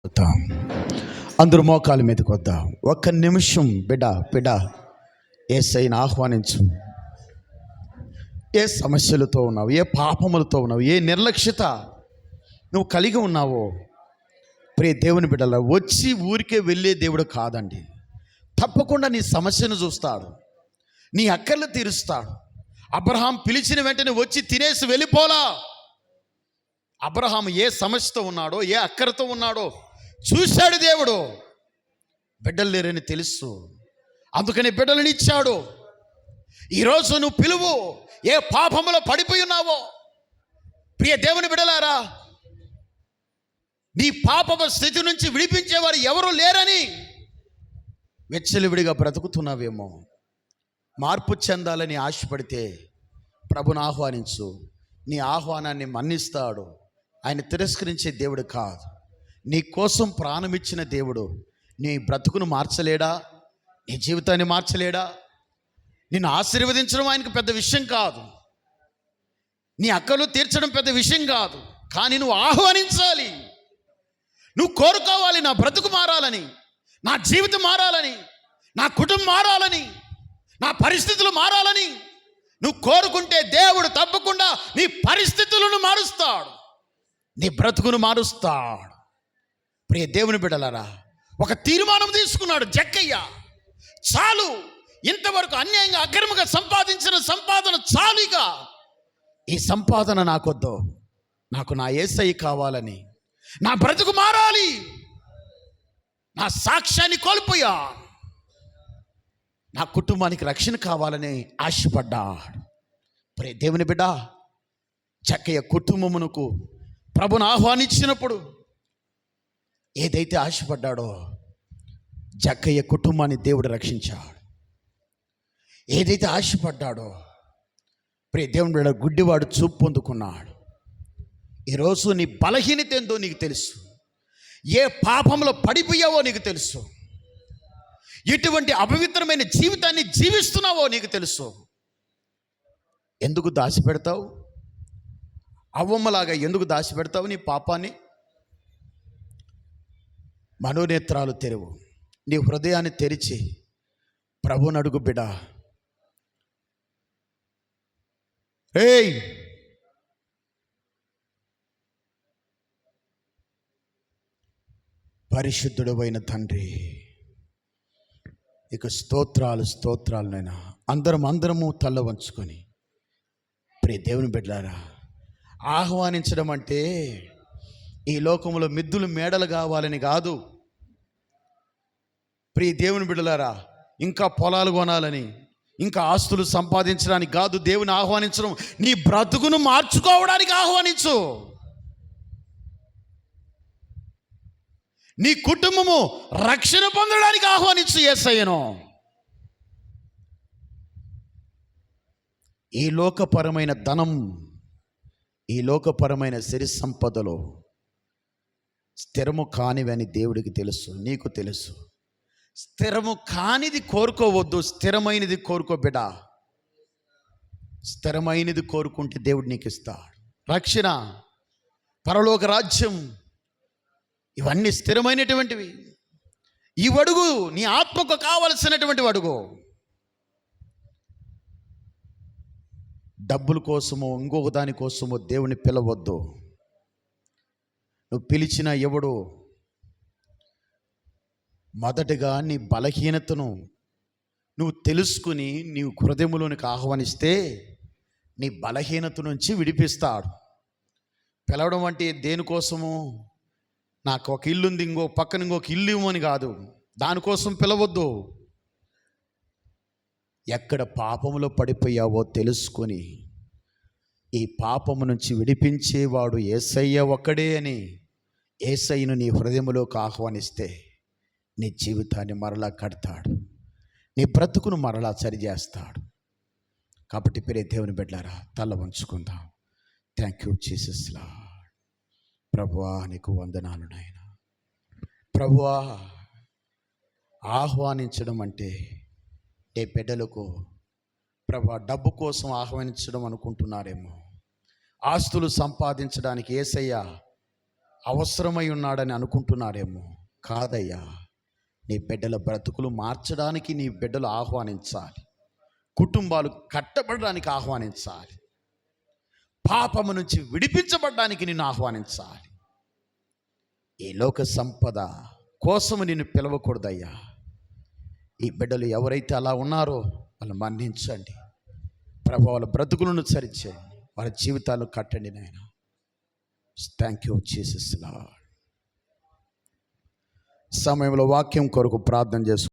వద్దాం. అందరూ మోకాల మీదకి వద్దాం. ఒక్క నిమిషం బిడ్డ యేసయ్యను ఆహ్వానించు. ఏ సమస్యలతో ఉన్నావు, ఏ పాపములతో ఉన్నావు, ఏ నిర్లక్ష్యత నువ్వు కలిగి ఉన్నావో, ప్రియ దేవుని బిడ్డల వచ్చి ఊరికే వెళ్ళే దేవుడు కాదండి. తప్పకుండా నీ సమస్యను చూస్తాడు, నీ అక్కర్లు తీరుస్తాడు. అబ్రహాం పిలిచిన వెంటనే వచ్చి తినేసి వెళ్ళిపోలా. అబ్రహాం ఏ సమస్యతో ఉన్నాడో, ఏ అక్కరతో ఉన్నాడో చూశాడు దేవుడు. బిడ్డలు లేరని తెలుసు, అందుకని బిడ్డలను ఇచ్చాడు. ఈరోజు నువ్వు పిలువు. ఏ పాపములో పడిపోయి ఉన్నావో, ప్రియ దేవుని బిడ్డలారా, నీ పాపపు స్థితి నుంచి విడిపించేవారు ఎవరు లేరని వెచ్చలివిడిగా బ్రతుకుతున్నావేమో. మార్పు చెందాలని ఆశపడితే ప్రభుని ఆహ్వానించు. నీ ఆహ్వానాన్ని మన్నిస్తాడు. ఆయన తిరస్కరించే దేవుడు కాదు. నీ కోసం ప్రాణమిచ్చిన దేవుడు. నీ బ్రతుకును మార్చలేడా? నీ జీవితాన్ని మార్చలేడా? నిన్ను ఆశీర్వదించడం ఆయనకు పెద్ద విషయం కాదు. నీ అక్కలు తీర్చడం పెద్ద విషయం కాదు. కానీ నువ్వు ఆహ్వానించాలి. నువ్వు కోరుకోవాలి, నా బ్రతుకు మారాలని, నా జీవితం మారాలని, నా కుటుంబం మారాలని, నా పరిస్థితులు మారాలని నువ్వు కోరుకుంటే దేవుడు తప్పకుండా నీ పరిస్థితులను మారుస్తాడు, నీ బ్రతుకును మారుస్తాడు. ప్రియ దేవుని బిడ్డలారా, ఒక తీర్మానం తీసుకున్నాడు జక్కయ్య. చాలు, ఇంతవరకు అన్యాయంగా అక్రమంగా సంపాదించిన సంపాదన చాలుగా, ఈ సంపాదన నాకొద్దు, నాకు నా యేసయ్య కావాలని, నా బ్రతుకు మారాలి, నా సాక్ష్యాన్ని కోల్పోయా, నా కుటుంబానికి రక్షణ కావాలని ఆశపడ్డాడు. ప్రియ దేవుని బిడ్డ, జక్కయ్య కుటుంబమునకు ప్రభుని ఆహ్వానించినప్పుడు ఏదైతే ఆశపడ్డాడో, జక్కయ్య కుటుంబాన్ని దేవుడు రక్షించాడు. ఏదైతే ఆశపడ్డాడో, ప్రియ దేవుని బిడ్డ, గుడ్డివాడు చూపు పొందుకున్నాడు. ఈరోజు నీ బలహీనత ఏందో నీకు తెలుసు, ఏ పాపంలో పడిపోయావో నీకు తెలుసు, ఎటువంటి అపవిత్రమైన జీవితాన్ని జీవిస్తున్నావో నీకు తెలుసు. ఎందుకు దాచిపెడతావు? అవ్వమ్మలాగా ఎందుకు దాచిపెడతావు నీ పాపాన్ని? మనోనేత్రాలు తెరువు, నీ హృదయాన్ని తెరిచి ప్రభువుని అడుగు బిడ్డ. ఏయ్, పరిశుద్ధుడైన తండ్రి, ఇక స్తోత్రాలు నైనా. అందరము తల్ల వంచుకొని ప్రియ దేవుని బిడ్డలారా, ఆహ్వానించడం అంటే ఈ లోకంలో మిద్దులు మేడలు కావాలని కాదు. ప్రియ దేవుని బిడ్డలారా, ఇంకా పొలాలు కొనాలని, ఇంకా ఆస్తులు సంపాదించడానికి కాదు దేవుని ఆహ్వానించడం. నీ బ్రతుకును మార్చుకోవడానికి ఆహ్వానించు. నీ కుటుంబము రక్షణ పొందడానికి ఆహ్వానించు యేసయ్యను. ఈ లోకపరమైన ధనం, ఈ లోకపరమైన సిరి సంపదలో స్థిరము కానివని దేవుడికి తెలుసు, నీకు తెలుసు. స్థిరము కానిది కోరుకోవద్దు, స్థిరమైనది కోరుకో బిడ్డ. స్థిరమైనది కోరుకుంటే దేవుడు నీకు ఇస్తాడు. రక్షణ, పరలోక రాజ్యం, ఇవన్నీ స్థిరమైనటువంటివి. ఈ అడుగు నీ ఆత్మకు కావలసినటువంటి అడుగు. డబ్బుల కోసమో ఇంకొక దాని కోసమో దేవుని పిలవద్దు. నువ్వు పిలిచిన ఎవడు మొదటగా నీ బలహీనతను నువ్వు తెలుసుకుని నీవు హృదయంలోనికి ఆహ్వానిస్తే నీ బలహీనత నుంచి విడిపిస్తాడు. పిలవడం అంటే దేనికోసము? నాకు ఒక ఇల్లు ఉంది, ఇంకో పక్కన ఇంకొక ఇల్లు ఇవ్వమని కాదు. దానికోసం పిలవద్దు. ఎక్కడ పాపములో పడిపోయావో తెలుసుకొని ఈ పాపము నుంచి విడిపించేవాడు యేసయ్య ఒక్కడే అని యేసయ్యను నీ హృదయములోకి ఆహ్వానిస్తే నీ జీవితాన్ని మరలా కడతాడు, నీ బ్రతుకును మరలా సరిచేస్తాడు. కాబట్టి ప్రియ దేవుని బిడ్డలారా, తల వంచుకుందాం. Thank you Jesus Lord. ప్రభువా, నీకు వందనాలు నాయనా. ప్రభువా, ఆహ్వానించడం అంటే ఏ బిడ్డలకు ప్రభువా డబ్బు కోసం ఆహ్వానించడం అనుకుంటున్నారేమో. ఆస్తులు సంపాదించడానికి యేసయ్య అవసరమై ఉన్నాడని అనుకుంటున్నాడేమో. కాదయ్యా, నీ బిడ్డల బ్రతుకులు మార్చడానికి నీ బిడ్డలు ఆహ్వానించాలి. కుటుంబాలు కట్టబడడానికి ఆహ్వానించాలి. పాపము నుంచి విడిపించబడడానికి నిన్ను ఆహ్వానించాలి. ఈ లోక సంపద కోసము నిన్ను పిలవకూడదయ్యా. ఈ బిడ్డలు ఎవరైతే అలా ఉన్నారో వాళ్ళు మన్నించండి ప్రభు. వాళ్ళ బ్రతుకులను సరిచేయండి, వాళ్ళ జీవితాలు కట్టండి నాయన. Thank you Jesus lord. సమయంలో వాక్యం కొరకు ప్రార్థన చేసుకుంటాం.